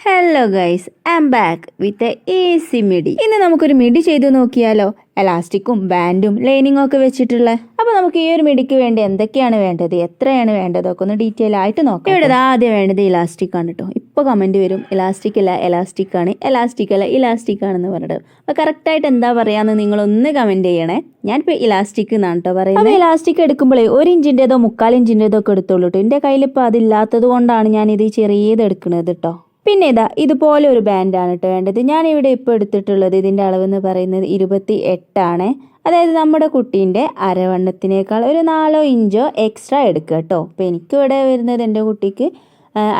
Hello guys, I am back with a easy midi. ഇന്ന് നമുക്കൊരു midi ചെയ്ത് നോക്കിയാലോ? എലാസ്റ്റിക്കും ബാൻഡും ലൈനിങ്ങും ഒക്കെ വെച്ചിട്ടുള്ള. അപ്പോൾ നമുക്ക് ഈ ഒരു മിഡിക്ക് വേണ്ടി എന്തൊക്കെയാണ് വേണ്ടത്, എത്രയാണ് വേണ്ടതൊക്കെ ഒന്ന് ഡീറ്റെയിൽ ആയിട്ട് നോക്കാം. ഇവിടെ ആദ്യം വേണ്ടത് ഇലാസ്റ്റിക് ആണ് കേട്ടോ. ഇപ്പോൾ കമൻറ്റ് വരും ഇലാസ്റ്റിക് അല്ല എലാസ്റ്റിക് ആണ്, എലാസ്റ്റിക് അല്ല ഇലാസ്റ്റിക് ആണെന്ന് പറഞ്ഞിട്ട്. അപ്പോൾ കറക്റ്റായിട്ട് എന്താ പറയാന്ന് നിങ്ങളൊന്ന് കമൻറ്റ് ചെയ്യണേ. ഞാനിപ്പോൾ ഇലാസ്റ്റിക് എന്നാണ് കേട്ടോ പറയുന്നത്. അപ്പോൾ ഇലാസ്റ്റിക് എടുക്കുമ്പോഴേ 1 ഇഞ്ചിൻ്റെതോ 3/4 ഇഞ്ചിൻ്റെതോ ഒക്കെ എടുത്തോളൂ കേട്ടോ. എൻ്റെ കയ്യിലിപ്പോൾ അതില്ലാത്തത് കൊണ്ടാണ് ഞാനിത് ചെറിയത് എടുക്കുന്നത് കേട്ടോ. പിന്നെ ഇതുപോലെ ഒരു ബാൻഡാണ് കേട്ടോ വേണ്ടത്. ഞാനിവിടെ ഇപ്പോൾ എടുത്തിട്ടുള്ളത് ഇതിൻ്റെ അളവെന്ന് പറയുന്നത് 28 ആണ്. അതായത് നമ്മുടെ കുട്ടീൻ്റെ അരവണ്ണത്തിനേക്കാൾ ഒരു 4 ഇഞ്ചോ എക്സ്ട്രാ എടുക്കുക കേട്ടോ. അപ്പോൾ എനിക്കിവിടെ വരുന്നത് എൻ്റെ കുട്ടിക്ക്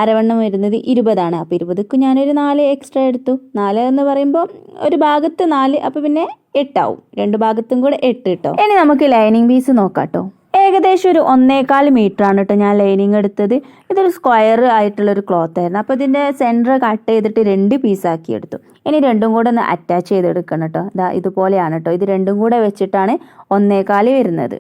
അരവണ്ണം വരുന്നത് 20 ആണ്. അപ്പോൾ 20ക്ക് ഞാനൊരു 4 എക്സ്ട്രാ എടുത്തു. 4 എന്ന് പറയുമ്പോൾ ഒരു ഭാഗത്ത് 4, അപ്പോൾ പിന്നെ 8 ആവും. 2 ഭാഗത്തും കൂടെ 8 കേട്ടോ. ഇനി നമുക്ക് ലൈനിങ് പീസ് നോക്കാം കേട്ടോ. ഏകദേശം ഒരു 1.25 മീറ്റർ ആണ് കേട്ടോ ഞാൻ ലൈനിങ് എടുത്തത്. ഇതൊരു സ്ക്വയർ ആയിട്ടുള്ളൊരു ക്ലോത്ത് ആയിരുന്നു. അപ്പോൾ ഇതിൻ്റെ സെൻറ്റർ കട്ട് ചെയ്തിട്ട് 2 പീസാക്കി എടുത്തു. ഇനി രണ്ടും കൂടെ ഒന്ന് അറ്റാച്ച് ചെയ്തെടുക്കണം കേട്ടോ. ഇതുപോലെയാണ് കേട്ടോ. ഇത് രണ്ടും കൂടെ വെച്ചിട്ടാണ് 1.25 വരുന്നത്.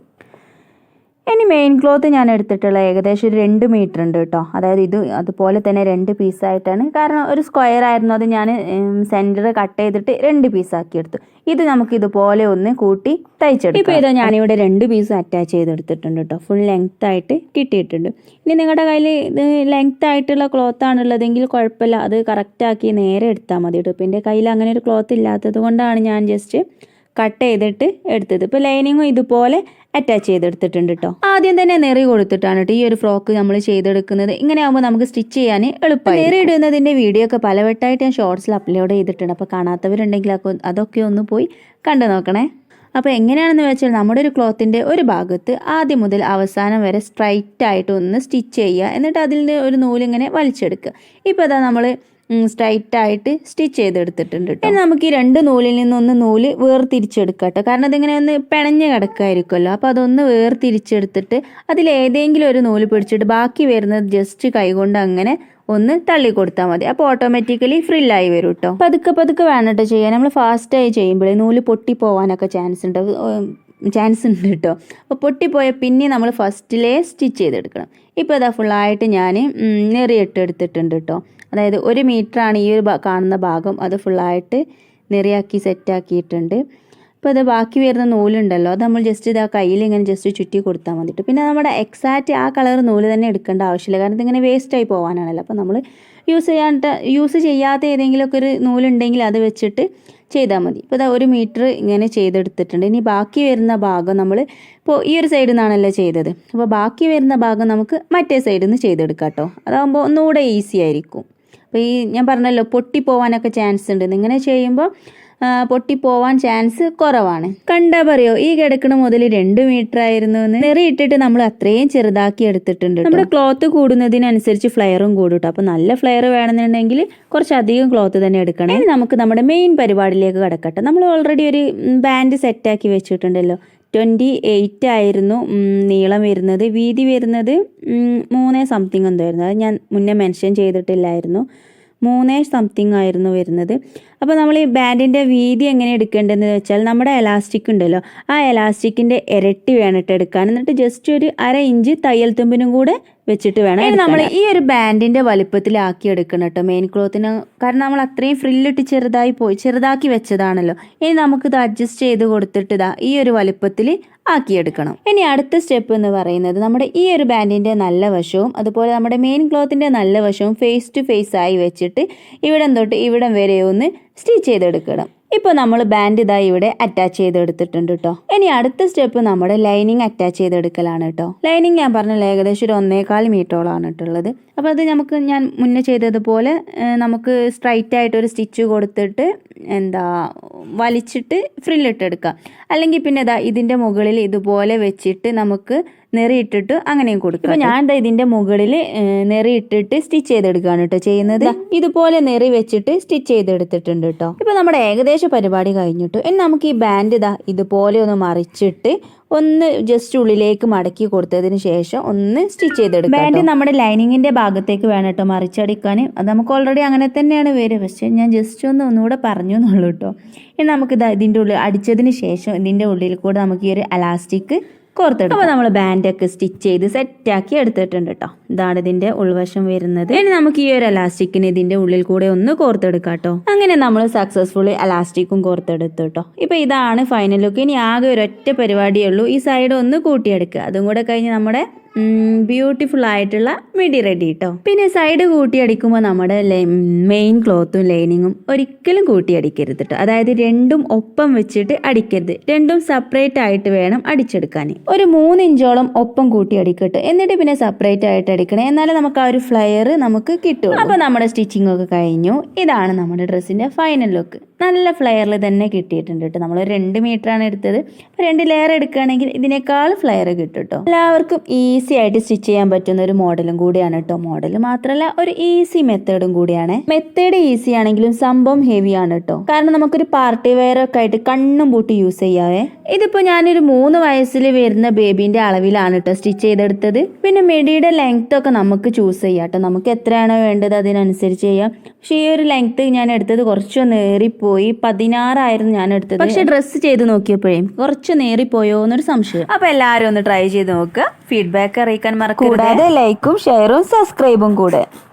ഇനി മെയിൻ ക്ലോത്ത് ഞാൻ എടുത്തിട്ടുള്ള ഏകദേശം ഒരു 2 മീറ്റർ ഉണ്ട് കേട്ടോ. അതായത് ഇത് അതുപോലെ തന്നെ 2 പീസായിട്ടാണ്. കാരണം ഒരു സ്ക്വയർ ആയിരുന്നു, അത് ഞാൻ സെൻറ്റർ കട്ട് ചെയ്തിട്ട് 2 പീസാക്കി എടുത്തു. ഇത് നമുക്ക് ഇതുപോലെ ഒന്ന് കൂട്ടി തയ്ച്ചെടുക്കും. ഇപ്പോൾ ഞാനിവിടെ 2 പീസും അറ്റാച്ച് ചെയ്തെടുത്തിട്ടുണ്ട് കേട്ടോ. ഫുൾ ലെങ്ത് ആയിട്ട് കിട്ടിയിട്ടുണ്ട്. ഇനി നിങ്ങളുടെ കയ്യിൽ ഇത് ലെങ്ത് ആയിട്ടുള്ള ക്ലോത്ത് ആണുള്ളതെങ്കിൽ കുഴപ്പമില്ല, അത് കറക്റ്റാക്കി നേരെ എടുത്താൽ മതി കേട്ടോ. ഇപ്പോൾ എൻ്റെ കയ്യിൽ അങ്ങനെ ഒരു ക്ലോത്ത് ഇല്ലാത്തത് കൊണ്ടാണ് ഞാൻ ജസ്റ്റ് കട്ട് ചെയ്തിട്ട് എടുത്തത്. ഇപ്പോൾ ലൈനിങ്ങും ഇതുപോലെ അറ്റാച്ച് ചെയ്തെടുത്തിട്ടുണ്ട് കേട്ടോ. ആദ്യം തന്നെ നെറി കൊടുത്തിട്ടാണ് കേട്ടോ ഈ ഒരു ഫ്രോക്ക് നമ്മൾ ചെയ്തെടുക്കുന്നത്. ഇങ്ങനെ ആകുമ്പോൾ നമുക്ക് സ്റ്റിച്ച് ചെയ്യാൻ എളുപ്പമായി. നെറി ഇടുന്നതിൻ്റെ വീഡിയോ ഒക്കെ പലവട്ടമായിട്ട് ഞാൻ ഷോർട്സിൽ അപ്ലോഡ് ചെയ്തിട്ടുണ്ട്. അപ്പോൾ കാണാത്തവരുണ്ടെങ്കിൽ അതൊക്കെ ഒന്ന് പോയി കണ്ടു നോക്കണേ. അപ്പോൾ എങ്ങനെയാണെന്ന് വെച്ചാൽ നമ്മുടെ ഒരു ക്ലോത്തിൻ്റെ ഒരു ഭാഗത്ത് ആദ്യം മുതൽ അവസാനം വരെ സ്ട്രൈറ്റ് ആയിട്ട് ഒന്ന് സ്റ്റിച്ച് ചെയ്യുക. എന്നിട്ട് അതിൽ നിന്ന് ഒരു നൂലിങ്ങനെ വലിച്ചെടുക്കുക. ഇപ്പോൾ നമ്മൾ സ്ട്രൈറ്റ് ആയിട്ട് സ്റ്റിച്ച് ചെയ്തെടുത്തിട്ടുണ്ട് കേട്ടോ. നമുക്ക് ഈ 2 നൂലിൽ നിന്നൊന്ന് നൂല് വേർതിരിച്ചെടുക്കാം കേട്ടോ. കാരണം ഇതിങ്ങനെ ഒന്ന് പിണഞ്ഞ് കിടക്കുമായിരിക്കുമല്ലോ. അപ്പോൾ അതൊന്ന് വേർതിരിച്ചെടുത്തിട്ട് അതിലേതെങ്കിലും ഒരു നൂല് പിടിച്ചിട്ട് ബാക്കി വരുന്നത് ജസ്റ്റ് കൈകൊണ്ട് അങ്ങനെ ഒന്ന് തള്ളി കൊടുത്താൽ മതി. അപ്പോൾ ഓട്ടോമാറ്റിക്കലി ഫ്രില്ലായി വരും കേട്ടോ. പതുക്കെ പതുക്കെ വേണം കേട്ടോ ചെയ്യാൻ. നമ്മൾ ഫാസ്റ്റായി ചെയ്യുമ്പോഴേ നൂല് പൊട്ടിപ്പോവാനൊക്കെ ചാൻസ് ഉണ്ട് കേട്ടോ. അപ്പോൾ പൊട്ടിപ്പോയ പിന്നെ നമ്മൾ ഫസ്റ്റിലേ സ്റ്റിച്ച് ചെയ്തെടുക്കണം. ഇപ്പോൾ ഫുള്ളായിട്ട് ഞാൻ നെറിയിട്ടെടുത്തിട്ടുണ്ട് കേട്ടോ. അതായത് 1 മീറ്ററാണ് ഈ ഒരു കാണുന്ന ഭാഗം, അത് ഫുള്ളായിട്ട് നെറിയാക്കി സെറ്റാക്കിയിട്ടുണ്ട്. അപ്പോൾ അത് ബാക്കി വരുന്ന നൂലുണ്ടല്ലോ, അത് നമ്മൾ ജസ്റ്റ് കയ്യിൽ ഇങ്ങനെ ജസ്റ്റ് ചുറ്റി കൊടുത്താൽ മതിയിട്ട്. പിന്നെ നമ്മുടെ എക്സാക്റ്റ് ആ കളർ നൂല് തന്നെ എടുക്കേണ്ട ആവശ്യമില്ല, കാരണം ഇതിങ്ങനെ വേസ്റ്റായി പോകാനാണല്ലോ. അപ്പോൾ നമ്മൾ യൂസ് ചെയ്യാത്ത ഏതെങ്കിലുമൊക്കെ ഒരു നൂലുണ്ടെങ്കിൽ അത് വെച്ചിട്ട് ചെയ്താൽ മതി. ഇപ്പോൾ 1 മീറ്റർ ഇങ്ങനെ ചെയ്തെടുത്തിട്ടുണ്ട്. ഇനി ബാക്കി വരുന്ന ഭാഗം നമ്മൾ ഇപ്പോൾ ഈ ഒരു സൈഡിൽ നിന്നാണല്ലോ ചെയ്തത്. അപ്പോൾ ബാക്കി വരുന്ന ഭാഗം നമുക്ക് മറ്റേ സൈഡിൽ നിന്ന് ചെയ്തെടുക്കാം കേട്ടോ. അതാകുമ്പോൾ ഒന്നുകൂടെ ഈസി ആയിരിക്കും. അപ്പോൾ ഞാൻ പറഞ്ഞല്ലോ പൊട്ടിപ്പോവാനൊക്കെ ചാൻസ് ഉണ്ട്. ഇങ്ങനെ ചെയ്യുമ്പോൾ പൊട്ടിപ്പോവാൻ ചാൻസ് കുറവാണ്. കണ്ടാ പറയോ ഈ കിടക്കണ മുതൽ 2 മീറ്റർ ആയിരുന്നു എന്ന്. നെറിയിട്ടിട്ട് നമ്മൾ അത്രയും ചെറുതാക്കി എടുത്തിട്ടുണ്ട്. നമ്മുടെ ക്ലോത്ത് കൂടുന്നതിനനുസരിച്ച് ഫ്ലെയറും കൂടും കേട്ടോ. അപ്പോൾ നല്ല ഫ്ലെയർ വേണമെന്നുണ്ടെങ്കിൽ കുറച്ചധികം ക്ലോത്ത് തന്നെ എടുക്കണേ. നമുക്ക് നമ്മുടെ മെയിൻ പരിപാടിയിലേക്ക് കിടക്കട്ടെ. നമ്മൾ ഓൾറെഡി ഒരു ബാൻഡ് സെറ്റാക്കി വെച്ചിട്ടുണ്ടല്ലോ. 28 ആയിരുന്നു നീളം വരുന്നത്. വീതി വരുന്നത് 3 സംതിങ് എന്തായിരുന്നു, അത് ഞാൻ മുന്നേ മെൻഷൻ ചെയ്തിട്ടില്ലായിരുന്നു. 3 സംതിങ് ആയിരുന്നു വരുന്നത്. അപ്പോൾ നമ്മൾ ഈ ബാൻഡിൻ്റെ വീതി എങ്ങനെ എടുക്കേണ്ടതെന്ന് വെച്ചാൽ നമ്മുടെ എലാസ്റ്റിക് ഉണ്ടല്ലോ, ആ എലാസ്റ്റിക്കിൻ്റെ ഇരട്ടി വേണിട്ട് എടുക്കാൻ. എന്നിട്ട് ജസ്റ്റ് ഒരു 1/2 ഇഞ്ച് തയ്യൽ തുമ്പിനും കൂടെ വെച്ചിട്ട് വേണം നമ്മൾ ഈ ഒരു ബാൻഡിൻ്റെ വലിപ്പത്തിലാക്കി എടുക്കണം കേട്ടോ മെയിൻ ക്ലോത്തിന്. കാരണം നമ്മൾ അത്രയും ഫ്രില്ലിട്ട് ചെറുതാക്കി വെച്ചതാണല്ലോ. ഇനി നമുക്കിത് അഡ്ജസ്റ്റ് ചെയ്ത് കൊടുത്തിട്ട് ഈ ഒരു വലിപ്പത്തിൽ ആക്കിയെടുക്കണം. ഇനി അടുത്ത സ്റ്റെപ്പ് എന്ന് പറയുന്നത് നമ്മുടെ ഈ ഒരു ബാൻഡിൻ്റെ നല്ല വശവും അതുപോലെ നമ്മുടെ മെയിൻ ക്ലോത്തിൻ്റെ നല്ല വശവും ഫേസ് ടു ഫേസ് ആയി വെച്ചിട്ട് ഇവിടം തൊട്ട് ഇവിടം വരെ ഒന്ന് സ്റ്റിച്ച് ചെയ്തെടുക്കണം. ഇപ്പോൾ നമ്മൾ ബാൻഡ് ഇവിടെ അറ്റാച്ച് ചെയ്തെടുത്തിട്ടുണ്ട് കേട്ടോ. ഇനി അടുത്ത സ്റ്റെപ്പ് നമ്മുടെ ലൈനിങ് അറ്റാച്ച് ചെയ്തെടുക്കലാണ് കേട്ടോ. ലൈനിങ് ഞാൻ പറഞ്ഞല്ലോ ഏകദേശം ഒരു 1.25 മീറ്ററോളാണ് ഇട്ടുള്ളത്. അപ്പോൾ അത് ഞാൻ മുന്നേ ചെയ്തതുപോലെ നമുക്ക് സ്ട്രൈറ്റ് ആയിട്ട് ഒരു സ്റ്റിച്ച് കൊടുത്തിട്ട് വലിച്ചിട്ട് ഫ്രില്ലിട്ടെടുക്കാം. അല്ലെങ്കിൽ പിന്നെ ഇതിൻ്റെ മുകളിൽ ഇതുപോലെ വെച്ചിട്ട് നമുക്ക് നെറിയിട്ടിട്ട് അങ്ങനെയും കൊടുക്കും. അപ്പോൾ ഞാൻ ഇതിൻ്റെ മുകളിൽ നെറിയിട്ടിട്ട് സ്റ്റിച്ച് ചെയ്തെടുക്കുകയാണ് കേട്ടോ ചെയ്യുന്നത്. ഇതുപോലെ നെറി വെച്ചിട്ട് സ്റ്റിച്ച് ചെയ്തെടുത്തിട്ടുണ്ട് കേട്ടോ. ഇപ്പോൾ നമ്മുടെ ഏകദേശം പരിപാടി കഴിഞ്ഞിട്ടു. ഇനി നമുക്ക് ഈ ബാൻഡ് ഇതുപോലെ ഒന്ന് മറിച്ചിട്ട് ഒന്ന് ജസ്റ്റ് ഉള്ളിലേക്ക് മടക്കി കൊടുത്തതിന് ശേഷം ഒന്ന് സ്റ്റിച്ച് ചെയ്തെടുക്കാം. ബാൻഡ് നമ്മുടെ ലൈനിങ്ങിൻ്റെ ഭാഗത്തേക്ക് വേണം കേട്ടോ മറിച്ചടിക്കാൻ. അത് നമുക്ക് ഓൾറെഡി അങ്ങനെ തന്നെയാണ് വരിക, പക്ഷേ ഞാൻ ജസ്റ്റ് ഒന്നുകൂടെ പറഞ്ഞു എന്നുള്ളൂ കേട്ടോ. ഇനി നമുക്കിത് ഇതിൻ്റെ ഉള്ളിൽ അടിച്ചതിന് ശേഷം ഇതിൻ്റെ ഉള്ളിൽ കൂടെ നമുക്ക് ഈ ഒരു എലാസ്റ്റിക് കോർത്തെടുക്കും. അപ്പോൾ നമ്മൾ ബാൻഡൊക്കെ സ്റ്റിച്ച് ചെയ്ത് സെറ്റാക്കി എടുത്തിട്ടുണ്ട് കേട്ടോ. ഇതാണ് ഇതിന്റെ ഉൾവശം വരുന്നത്. ഇനി നമുക്ക് ഈ ഒരു എലാസ്റ്റിക്കിന് ഇതിന്റെ ഉള്ളിൽ കൂടെ ഒന്ന് കോർത്തെടുക്കാം കേട്ടോ. അങ്ങനെ നമ്മൾ സക്സസ്ഫുള്ളി എലാസ്റ്റിക്കും കോർത്തെടുത്തു കേട്ടോ. ഇപ്പൊ ഇതാണ് ഫൈനൽ ലുക്ക്. ഇനി ആകെ ഒരൊറ്റ പരിപാടിയേ ഉള്ളൂ, ഈ സൈഡ് ഒന്ന് കൂട്ടിയെടുക്കുക. അതും കൂടെ കഴിഞ്ഞ് നമ്മുടെ ബ്യൂട്ടിഫുൾ ആയിട്ടുള്ള മിഡി റെഡി കേട്ടോ. പിന്നെ സൈഡ് കൂട്ടിയടിക്കുമ്പോൾ നമ്മുടെ മെയിൻ ക്ലോത്തും ലൈനിങ്ങും ഒരിക്കലും കൂട്ടിയടിക്കരുത് കേട്ടോ. അതായത് രണ്ടും ഒപ്പം വെച്ചിട്ട് അടിക്കരുത്, രണ്ടും സെപ്പറേറ്റ് ആയിട്ട് വേണം അടിച്ചെടുക്കാൻ. ഒരു 3 ഇഞ്ചോളം ഒപ്പം കൂട്ടി അടിക്കട്ടെ, എന്നിട്ട് പിന്നെ സെപ്പറേറ്റ് ആയിട്ട് അടിക്കണേ, എന്നാലും നമുക്ക് ആ ഒരു ഫ്ലെയർ നമുക്ക് കിട്ടും. അപ്പൊ നമ്മുടെ സ്റ്റിച്ചിങ് ഒക്കെ കഴിഞ്ഞു. ഇതാണ് നമ്മുടെ ഡ്രസ്സിന്റെ ഫൈനൽ ലുക്ക്. നല്ല ഫ്ലെയറിൽ തന്നെ കിട്ടിയിട്ടുണ്ട് കേട്ടോ. നമ്മൾ 2 മീറ്ററാണ് എടുത്തത്. 2 ലെയർ എടുക്കുകയാണെങ്കിൽ ഇതിനേക്കാൾ ഫ്ലെയർ കിട്ടും കേട്ടോ. എല്ലാവർക്കും ഈസി ആയിട്ട് സ്റ്റിച്ച് ചെയ്യാൻ പറ്റുന്ന ഒരു മോഡലും കൂടിയാണ് കേട്ടോ. മോഡൽ മാത്രമല്ല, ഒരു ഈസി മെത്തേഡും കൂടിയാണ്. മെത്തേഡ് ഈസി ആണെങ്കിലും സംഭവം ഹെവി ആണ് കേട്ടോ. കാരണം നമുക്കൊരു പാർട്ടി വെയർ ഒക്കെ ആയിട്ട് കണ്ണും പൂട്ടി യൂസ് ചെയ്യാവേ. ഇതിപ്പോ ഞാനൊരു 3 വയസ്സിൽ വരുന്ന ബേബിന്റെ അളവിലാണ് കേട്ടോ സ്റ്റിച്ച് ചെയ്തെടുത്തത്. പിന്നെ മിഡിയുടെ ലെങ്ത് ഒക്കെ നമുക്ക് ചൂസ് ചെയ്യാം കേട്ടോ. നമുക്ക് എത്രയാണോ വേണ്ടത് അതിനനുസരിച്ച് ചെയ്യാം. പക്ഷെ ഈ ഒരു ലെങ്ത് ഞാൻ എടുത്തത് കുറച്ചൊന്ന് ഏറിപ്പോയി. 16 ആയിരുന്നു ഞാൻ എടുത്തത്. പക്ഷെ ഡ്രസ്സ് ചെയ്ത് നോക്കിയപ്പോഴേ കുറച്ച് നേറിപ്പോയോ എന്നൊരു സംശയം. അപ്പൊ എല്ലാവരും ഒന്ന് ട്രൈ ചെയ്ത് നോക്കുക. ഫീഡ്ബാക്ക് അറിയിക്കാൻ മറക്കരുത്. കൂടാതെ ലൈക്കും ഷെയറും സബ്സ്ക്രൈബും കൂടെ.